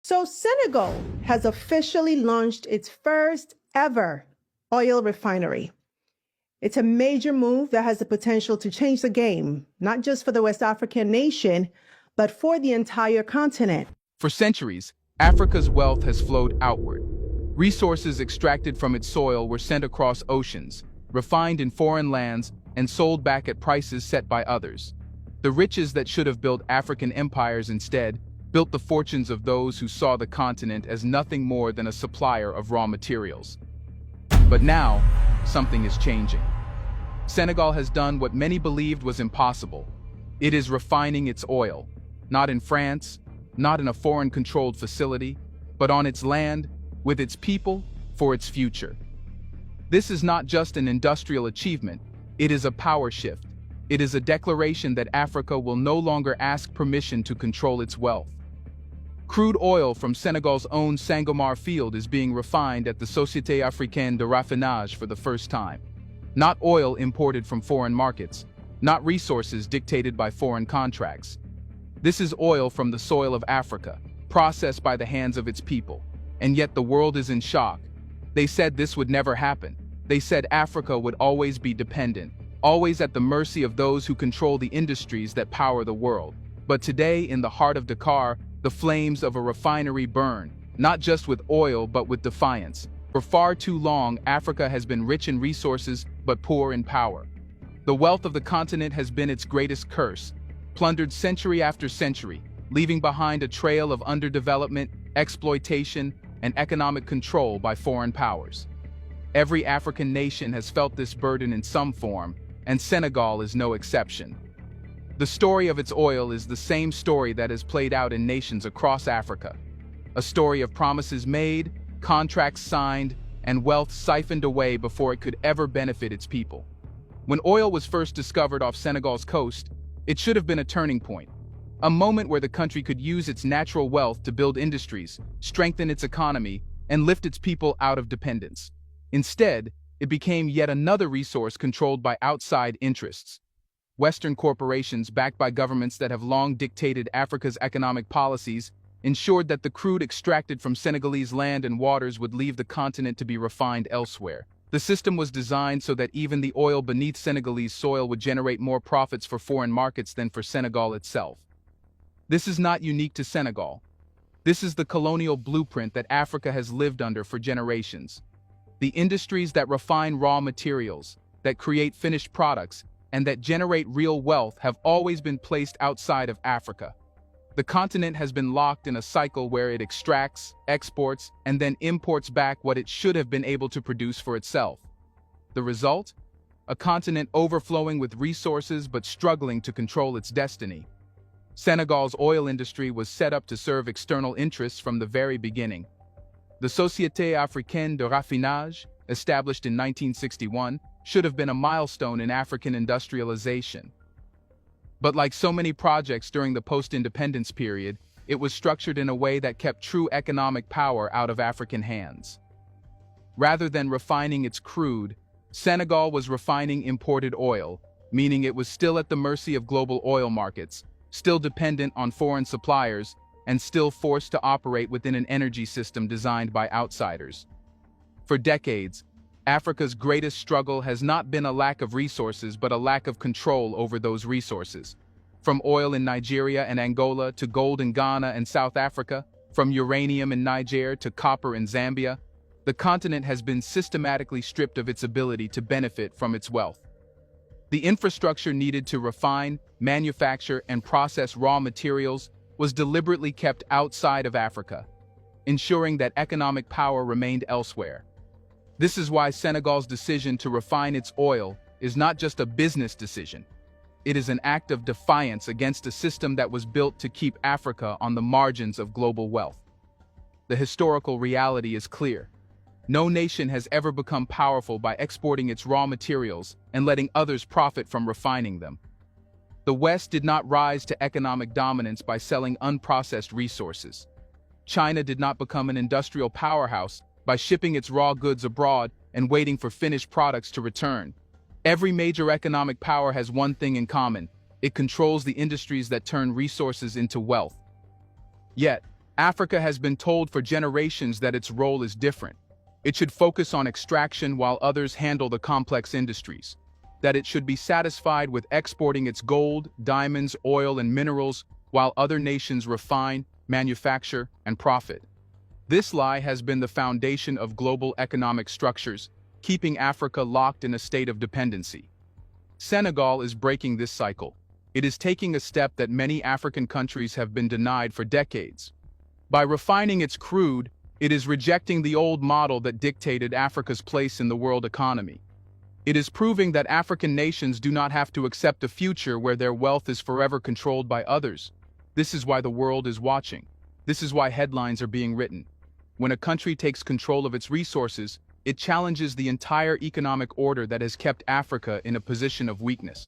So, Senegal has officially launched its first ever oil refinery. It's a major move that has the potential to change the game, not just for the West African nation, but for the entire continent. For centuries, Africa's wealth has flowed outward. Resources extracted from its soil were sent across oceans, refined in foreign lands, and sold back at prices set by others. The riches that should have built African empires instead built the fortunes of those who saw the continent as nothing more than a supplier of raw materials. But now, something is changing. Senegal has done what many believed was impossible. It is refining its oil, not in France, not in a foreign-controlled facility, but on its land, with its people, for its future. This is not just an industrial achievement, it is a power shift. It is a declaration that Africa will no longer ask permission to control its wealth. Crude oil from Senegal's own Sangomar field is being refined at the Société Africaine de Raffinage for the first time. Not oil imported from foreign markets, not resources dictated by foreign contracts. This is oil from the soil of Africa, processed by the hands of its people. And yet the world is in shock. They said this would never happen. They said Africa would always be dependent, always at the mercy of those who control the industries that power the world. But today, in the heart of Dakar, the flames of a refinery burn, not just with oil but with defiance. For far too long, Africa has been rich in resources but poor in power. The wealth of the continent has been its greatest curse, plundered century after century, leaving behind a trail of underdevelopment, exploitation, and economic control by foreign powers. Every African nation has felt this burden in some form, and Senegal is no exception. The story of its oil is the same story that has played out in nations across Africa. A story of promises made, contracts signed, and wealth siphoned away before it could ever benefit its people. When oil was first discovered off Senegal's coast, it should have been a turning point, a moment where the country could use its natural wealth to build industries, strengthen its economy, and lift its people out of dependence. Instead, it became yet another resource controlled by outside interests. Western corporations, backed by governments that have long dictated Africa's economic policies, ensured that the crude extracted from Senegalese land and waters would leave the continent to be refined elsewhere. The system was designed so that even the oil beneath Senegalese soil would generate more profits for foreign markets than for Senegal itself. This is not unique to Senegal. This is the colonial blueprint that Africa has lived under for generations. The industries that refine raw materials, that create finished products, and that generate real wealth have always been placed outside of Africa. The continent has been locked in a cycle where it extracts, exports, and then imports back what it should have been able to produce for itself. The result? A continent overflowing with resources but struggling to control its destiny. Senegal's oil industry was set up to serve external interests from the very beginning. The Société Africaine de Raffinage, established in 1961, should have been a milestone in African industrialization. But like so many projects during the post-independence period, it was structured in a way that kept true economic power out of African hands. Rather than refining its crude, Senegal was refining imported oil, meaning it was still at the mercy of global oil markets, still dependent on foreign suppliers, and still forced to operate within an energy system designed by outsiders. For decades, Africa's greatest struggle has not been a lack of resources but a lack of control over those resources. From oil in Nigeria and Angola to gold in Ghana and South Africa, from uranium in Niger to copper in Zambia, the continent has been systematically stripped of its ability to benefit from its wealth. The infrastructure needed to refine, manufacture, and process raw materials was deliberately kept outside of Africa, ensuring that economic power remained elsewhere. This is why Senegal's decision to refine its oil is not just a business decision. It is an act of defiance against a system that was built to keep Africa on the margins of global wealth. The historical reality is clear. No nation has ever become powerful by exporting its raw materials and letting others profit from refining them. The West did not rise to economic dominance by selling unprocessed resources. China did not become an industrial powerhouse by shipping its raw goods abroad and waiting for finished products to return. Every major economic power has one thing in common: it controls the industries that turn resources into wealth. Yet, Africa has been told for generations that its role is different. It should focus on extraction while others handle the complex industries. That it should be satisfied with exporting its gold, diamonds, oil, and minerals while other nations refine, manufacture, and profit. This lie has been the foundation of global economic structures, keeping Africa locked in a state of dependency. Senegal is breaking this cycle. It is taking a step that many African countries have been denied for decades. By refining its crude, it is rejecting the old model that dictated Africa's place in the world economy. It is proving that African nations do not have to accept a future where their wealth is forever controlled by others. This is why the world is watching. This is why headlines are being written. When a country takes control of its resources, it challenges the entire economic order that has kept Africa in a position of weakness.